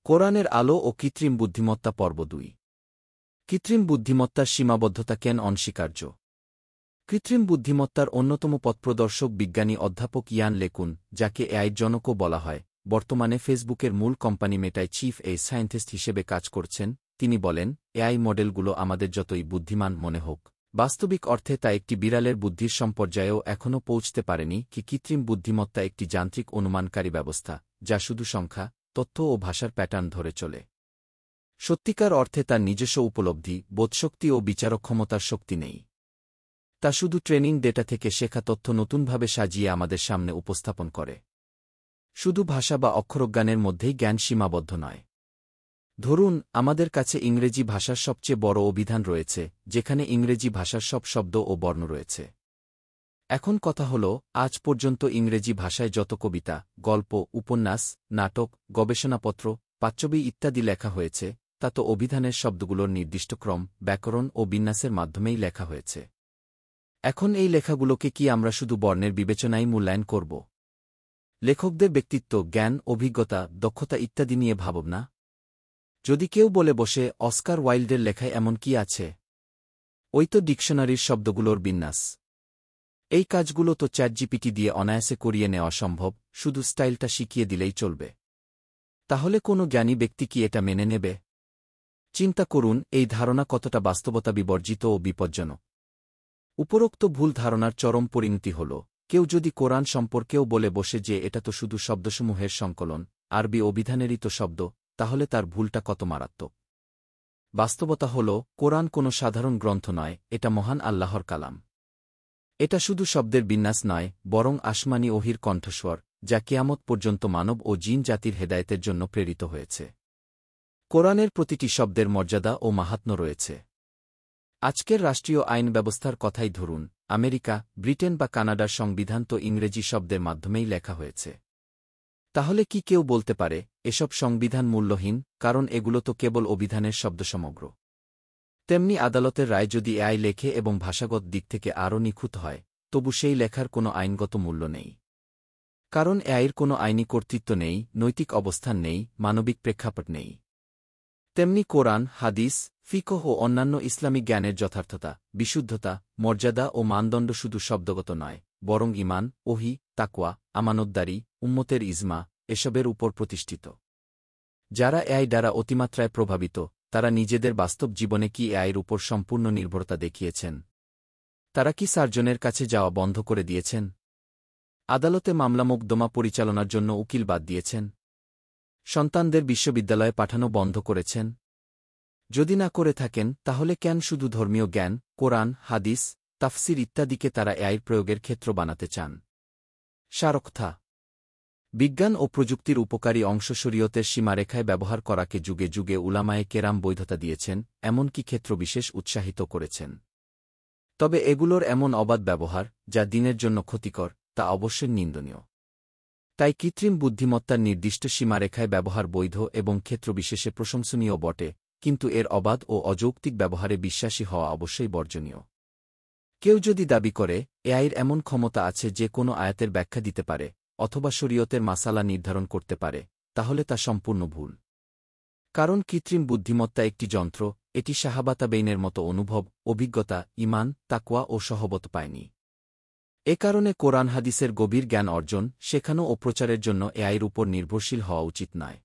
কোরআনের আলো ও কৃত্রিম বুদ্ধিমত্তা পর্ব ২। কৃত্রিম বুদ্ধিমত্তার সীমাবদ্ধতা কেন অনস্বীকার্য? কৃত্রিম বুদ্ধিমত্তার অন্যতম পথপ্রদর্শক বিজ্ঞানী অধ্যাপক ইয়ান লেকুন, যাকে এআইয়ের জনকও বলা হয়, বর্তমানে ফেসবুকের মূল কোম্পানি মেটায় চিফ সায়েন্টিস্ট হিসেবে কাজ করছেন। তিনি বলেন, এআই মডেলগুলো আমাদের যতই বুদ্ধিমান মনে হোক, বাস্তবিক অর্থে তা একটি বিড়ালের বুদ্ধির সম্পর্যায়েও এখনও পৌঁছতে পারেনি। কৃত্রিম বুদ্ধিমত্তা একটি যান্ত্রিক অনুমানকারী ব্যবস্থা, যা শুধু সংখ্যা, তথ্য ও ভাষার প্যাটার্ন ধরে চলে। সত্যিকার অর্থে তার নিজস্ব উপলব্ধি, বোধশক্তি ও বিচারক্ষমতার শক্তি নেই। তা শুধু ট্রেনিং ডেটা থেকে শেখা তথ্য নতুনভাবে সাজিয়ে আমাদের সামনে উপস্থাপন করে। শুধু ভাষা বা অক্ষরজ্ঞানের মধ্যেই জ্ঞান সীমাবদ্ধ নয়। ধরুন, আমাদের কাছে ইংরেজি ভাষার সবচেয়ে বড় অভিধান রয়েছে, যেখানে ইংরেজি ভাষার সব শব্দ ও বর্ণ রয়েছে। এখন কথা হল, আজ পর্যন্ত ইংরেজি ভাষায় যত কবিতা, গল্প, উপন্যাস, নাটক, গবেষণাপত্র, পাঠ্যবই ইত্যাদি লেখা হয়েছে, তা তো অভিধানের শব্দগুলোর নির্দিষ্ট ক্রম, ব্যাকরণ ও বিন্যাসের মাধ্যমেই লেখা হয়েছে। এখন এই লেখাগুলোকে কি আমরা শুধু বর্ণের বিবেচনায় মূল্যায়ন করব? লেখকদের ব্যক্তিত্ব, জ্ঞান, অভিজ্ঞতা, দক্ষতা ইত্যাদি নিয়ে ভাবব না? যদি কেউ বলে বসে, অস্কার ওয়াইল্ডের লেখায় এমন কি আছে? ওই তো ডিকশনারির শব্দগুলোর বিন্যাস। এই কাজগুলো তো চ্যাটজিপিটি দিয়ে অনায়াসে করিয়ে নেওয়া সম্ভব, শুধু স্টাইলটা শিখিয়ে দিলেই চলবে। তাহলে কোনো জ্ঞানী ব্যক্তি কি এটা মেনে নেবে? চিন্তা করুন, এই ধারণা কতটা বাস্তবতা বিবর্জিত ও বিপজ্জনক। উপরোক্ত ভুল ধারণার চরম পরিণতি হল, কেউ যদি কোরআন সম্পর্কেও বলে বসে যে এটা তো শুধু শব্দসমূহের সংকলন, আরবি অভিধানেরই তো শব্দ, তাহলে তার ভুলটা কত মারাত্মক। বাস্তবতা হল, কোরআন কোনো সাধারণ গ্রন্থ নয়, এটা মহান আল্লাহর কালাম। এটা শুধু শব্দের বিন্যাস নয়, বরং আসমানি ওহির কণ্ঠস্বর, যা কিয়ামত পর্যন্ত মানব ও জিন জাতির হেদায়েতের জন্য প্রেরিত হয়েছে। কোরআনের প্রতিটি শব্দের মর্যাদা ও মাহাত্ম্য রয়েছে। আজকের রাষ্ট্রীয় আইন ব্যবস্থার কথাই ধরুন, আমেরিকা, ব্রিটেন বা কানাডার সংবিধান তো ইংরেজি শব্দের মাধ্যমেই লেখা হয়েছে। তাহলে কি কেউ বলতে পারে, এসব সংবিধান মূল্যহীন, কারণ এগুলো তো কেবল অভিধানের শব্দসমগ্র? তেমনি আদালতের রায় যদি এআই লেখে এবং ভাষাগত দিক থেকে আরও নিখুঁত হয়, তবু সেই লেখার কোনো আইনগত মূল্য নেই। কারণ এআইয়ের কোনো আইনি কর্তৃত্ব নেই, নৈতিক অবস্থান নেই, মানবিক প্রেক্ষাপট নেই। তেমনি কোরআন, হাদিস, ফিকহ ও অন্যান্য ইসলামিক জ্ঞানের যথার্থতা, বিশুদ্ধতা, মর্যাদা ও মানদণ্ড শুধু শব্দগত নয়, বরং ঈমান, ওহী, তাকওয়া, আমানতদারি, উম্মতের ইজমা, এসবের উপর প্রতিষ্ঠিত। যারা এআই দ্বারা অতিমাত্রায় প্রভাবিত, তারা নিজেদের বাস্তব জীবনে কি এআইয়ের উপর সম্পূর্ণ নির্ভরতা দেখিয়েছেন? তারা কি সার্জনের কাছে যাওয়া বন্ধ করে দিয়েছেন? আদালতে মামলা মোকদ্দমা পরিচালনার জন্য উকিল বাদ দিয়েছেন? সন্তানদের বিশ্ববিদ্যালয়ে পাঠানো বন্ধ করেছেন? যদি না করে থাকেন, তাহলে কেন শুধু ধর্মীয় জ্ঞান, কোরআন, হাদিস, তাফসির ইত্যাদিকে তারা এআইয়ের প্রয়োগের ক্ষেত্র বানাতে চান? সারকথা: বিজ্ঞান ও প্রযুক্তির উপকারী অংশ শরীয়তের সীমারেখায় ব্যবহার করাকে যুগে যুগে উলামায়ে কেরাম বৈধতা দিয়েছেন, এমনকি ক্ষেত্রবিশেষ উৎসাহিত করেছেন। তবে এগুলোর এমন অবাধ ব্যবহার, যা দিনের জন্য ক্ষতিকর, তা অবশ্যই নিন্দনীয়। তাই কৃত্রিম বুদ্ধিমত্তার নির্দিষ্ট সীমারেখায় ব্যবহার বৈধ এবং ক্ষেত্রবিশেষে প্রশংসনীয় বটে, কিন্তু এর অবাধ ও অযৌক্তিক ব্যবহারে বিশ্বাসী হওয়া অবশ্যই বর্জনীয়। কেউ যদি দাবি করে, এআইয়ের এমন ক্ষমতা আছে যে কোনো আয়াতের ব্যাখ্যা দিতে পারে, অথবা শরীয়তের মাসালা নির্ধারণ করতে পারে, তাহলে তা সম্পূর্ণ ভুল। কারণ কৃত্রিম বুদ্ধিমত্তা একটি যন্ত্র, এটি সাহাবাতাবেইনের মতো অনুভব, অভিজ্ঞতা, ঈমান, তাকওয়া ও সহবত পায়নি। এ কারণে কোরআন হাদিসের গভীর জ্ঞান অর্জন, শেখানো ও প্রচারের জন্য এআইয়ের উপর নির্ভরশীল হওয়া উচিত নয়।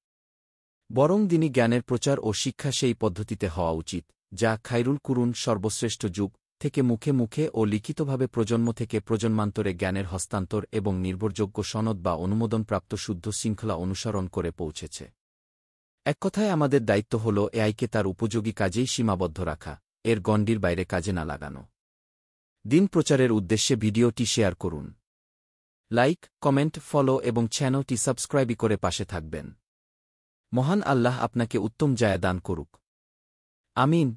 বরং দিনী জ্ঞানের প্রচার ও শিক্ষা সেই পদ্ধতিতে হওয়া উচিত, যা খায়রুল কুরুন, সর্বশ্রেষ্ঠ যুগ, থেকে মুখে মুখে ও লিখিতভাবে প্রজন্ম থেকে প্রজন্মান্তরে জ্ঞানের হস্তান্তর এবং নির্ভরযোগ্য সনদ বা অনুমোদনপ্রাপ্ত শুদ্ধ শৃঙ্খলা অনুসরণ করে পৌঁছেছে। এক কথায় আমাদের দায়িত্ব হল এআইকে তার উপযোগী কাজেই সীমাবদ্ধ রাখা, এর গণ্ডির বাইরে কাজে না লাগানো। দিন প্রচারের উদ্দেশ্যে ভিডিওটি শেয়ার করুন। লাইক, কমেন্ট, ফলো এবং চ্যানেলটি সাবস্ক্রাইব করে পাশে থাকবেন। মহান আল্লাহ আপনাকে উত্তম জায়া দান করুক। আমিন।